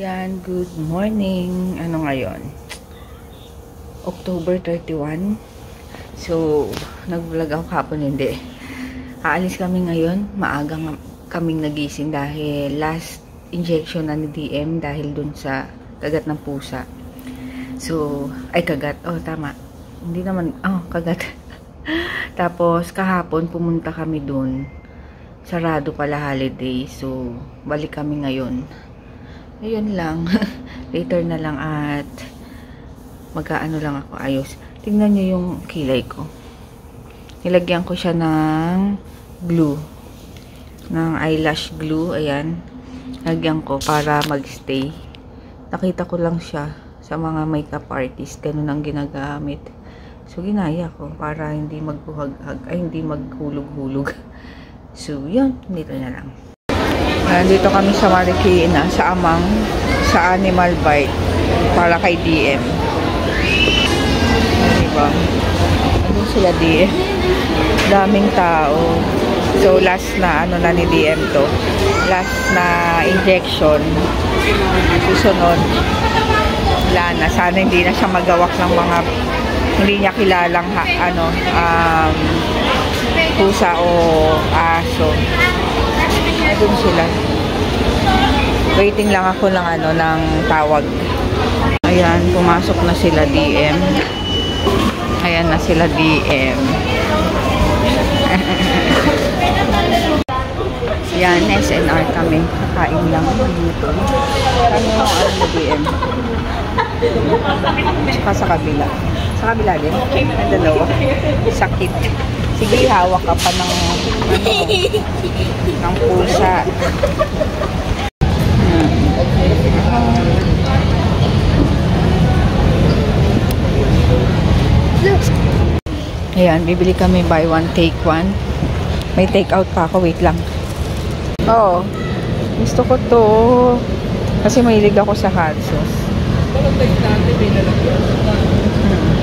Ayan, good morning. Ano ngayon? October 31. So, nag-vlog ako kapon, hindi. Aalis kami ngayon. Maaga kaming nagising dahil last injection na ni DM dahil dun sa kagat ng pusa. So, ay kagat. Oh, tama. Hindi naman, kagat. Tapos, kahapon pumunta kami dun. Sarado pala holiday. So, balik kami ngayon. Ayun lang. Later na lang at mag-aano lang ako, ayos. Tingnan nyo yung kilay ko. Nilagyan ko siya ng glue. Ng eyelash glue. Ayan. Lagyan ko para magstay. Nakita ko lang siya sa mga makeup artist. Ganun ang ginagamit. So, ginaya ko para hindi magbuhag-hag. Ay, hindi maghulog-hulog. So, yun. Dito na lang. Dito kami sa Marikina, sa Amang, sa Animal Bite, para kay DM. Diba? Ano sila DM? Daming tao. So, last na, ano na ni DM to. Last na injection. Susunod. Wala na. Sana hindi na siya magawak ng mga hindi niya kilalang pusa o aso. Doon sila. Waiting lang ako ng tawag. Ayan, pumasok na sila DM. Ayan na sila DM. Yan, SNR kami. Kakain lang dito. Ano DM? Tsaka sa kabila. Sa kabila din. Ang dalawa. Sakit. Sige, hawak ka pa ng pusa. Ayan, bibili kami buy one, take one. May take out pa ako. Wait lang. Oo. Gusto ko to. Kasi mahilig ako sa hot sauce.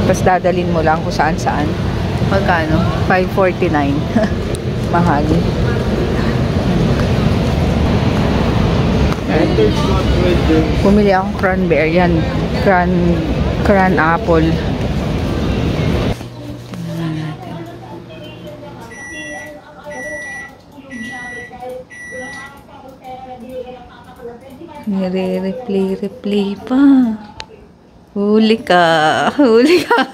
Tapos dadalhin mo lang kung saan-saan. Magkano? 549. Mahal. Bumili akong cranberry. Yan. Cran apple. Nire-replay pa. Huli ka. Huli ka.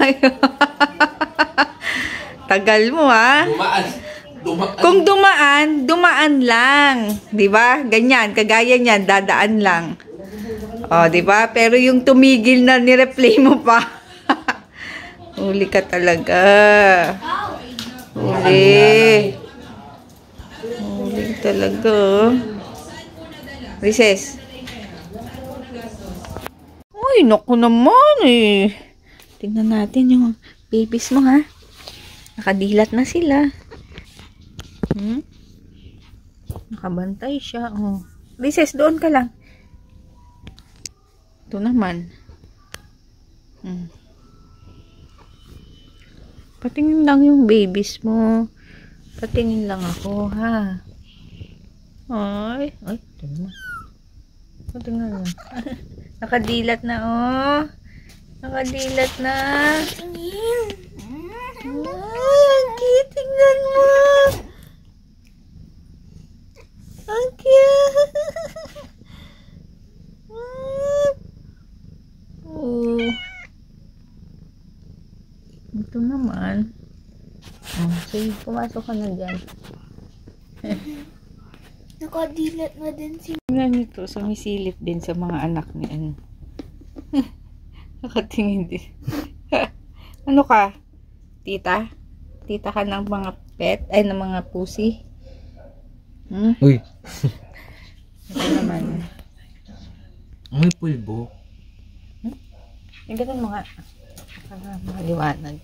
Tagal mo, ha? Dumaan. Kung dumaan lang. 'Di ba? Ganyan, kagaya niyan, dadaan lang. Oh, 'di ba? Pero yung tumigil na ni-replay mo pa. Huli ka talaga. Huli. Huli talaga. Recess. Uy, naku naman eh. Tingnan natin yung babies mo, ha? Nakadilat na sila. Nakabantay siya. Oh. Recess, doon ka lang. Ito naman. Patingin lang yung babies mo. Patingin lang ako, ha? Ay, ito naman. Patingin lang. Nakadilat na, oh. Nakadilat na. Tingin. Ay, ang cute. Tingnan mo. Ang cute. Oh. Ito naman. Oh, sige, pumasok ka na dyan. Nakadilat na din si... Tingnan nito, sumisilip din sa mga anak niya. Nakatingin din. Ano ka? Tita? Tita ka ng mga pet? Ay, ng mga pusi? Uy! Ito naman. May pulbo. Yung ganun mga liwanag.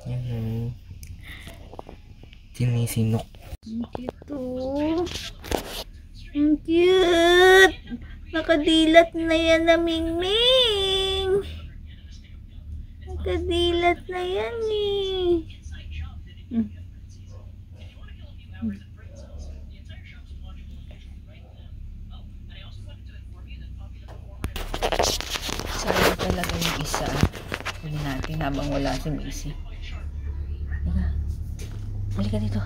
Yan. Sinisinok. Ang cute, oh. Ang cute! Nakadilat na yan na Mingming. Nakadilat na yan eh. Sayang talaga yung isa. Huli natin habang wala si Macy. Diba? Balik ka dito.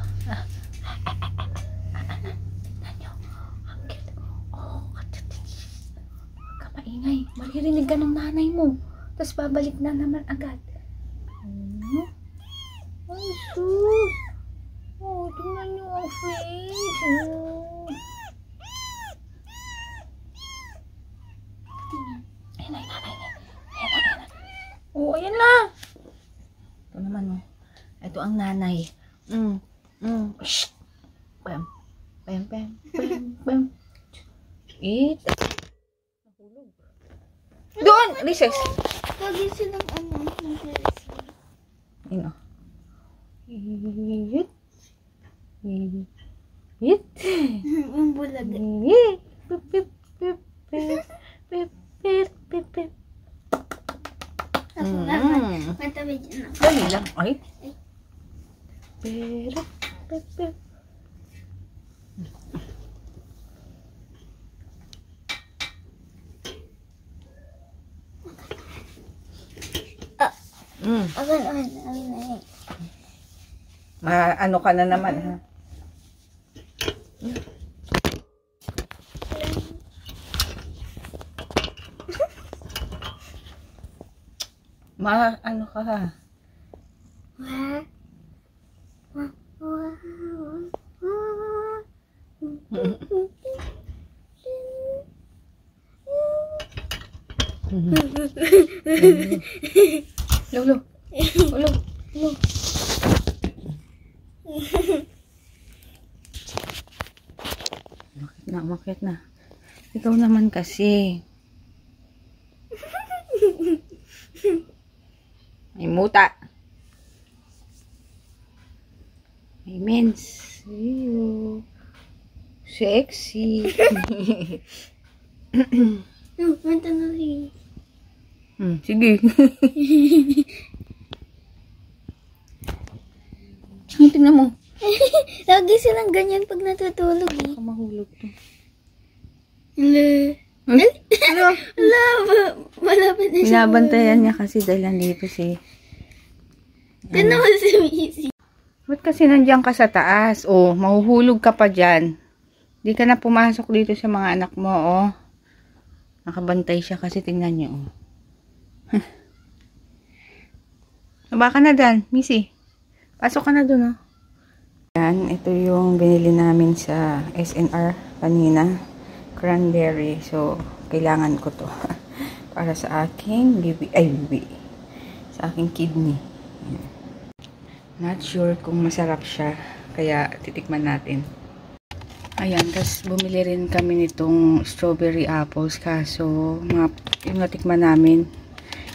Nanyo. Ang cute. Oh, kamaingay. Maririnig ka ng nanay mo. Tapos babalik na naman agad. Ay, sus. Oh, tingnan nyo ang face. Ayan na. Oh, ayan na. Ito naman, oh. Ito ang nanay. Shh. Bam. Bam, bam, bam, bam. Eat. Nahulog. Doon! Recess. Lagi silang ano, nag-receive. Ayun, oh. Eat. Eat. Yung bulag. Eat. Pip, pip, pip, pip, pip, pip, pip, pip. Ako naman. Matabi dyan ako. Dali lang. Ay. Pero, pero. Ano ka na naman, ha? Ano ka, ha? Lolo. Makit na. Ikaw naman kasi. May muta. May mens. Sexy. Manta na rin. Sige. Tingnan mo. Lagi silang ganyan pag natutulog eh. Baka mahulog to. Malapit na siya. Binabantayan niya kasi dahil nandito si... Tinan mo si Missy. Ba't kasi nandiyan ka sa taas? Oh, mahuhulog ka pa dyan. Di ka na pumasok dito sa mga anak mo, oh. Nakabantay siya kasi tingnan niyo, oh. Baka na dyan, Missy. Pasok ka na dun, oh. Yan, ito yung binili namin sa SNR kanina. Cranberry. So, kailangan ko to. Para sa aking bibi. Sa aking kidney. Yan. Not sure kung masarap siya. Kaya, titikman natin. Ayan, tapos bumili rin kami nitong strawberry apples. Kaso, yung natikman namin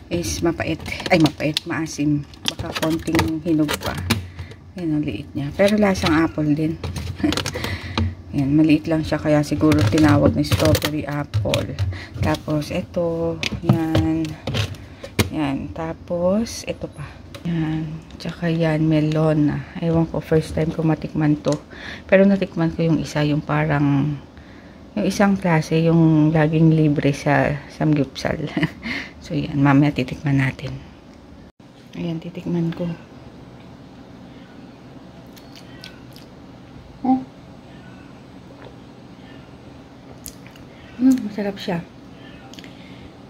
is mapait. Mapait, maasim. Baka konting hinog pa. Yan ang liit niya. Pero lasang apple din. Yan, maliit lang siya. Kaya siguro tinawag na strawberry apple. Tapos, ito. Yan. Yan. Tapos, ito pa. Yan. Tsaka yan, melon. Ewan ko, first time ko matikman to. Pero natikman ko yung isa, yung parang, yung isang klase, yung laging libre sa Samgyupsal. So, yan. Mamaya titikman natin. Ayan, titikman ko. Masarap siya.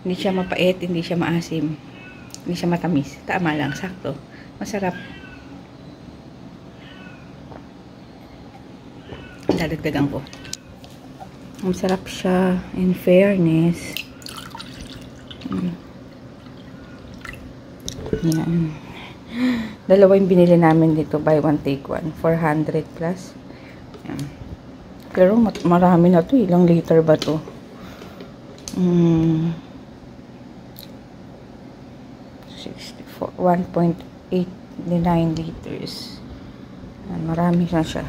Hindi siya mapait, hindi siya maasim. Hindi siya matamis. Tama lang, sakto. Masarap. Dadagdagan ko. Masarap siya, in fairness. Yan. Dalawa yung binili namin dito, buy one take one, 400 plus. Yan. Pero marami na to, ilang liter ba to? 1.89 liters. Yan, marami na siya.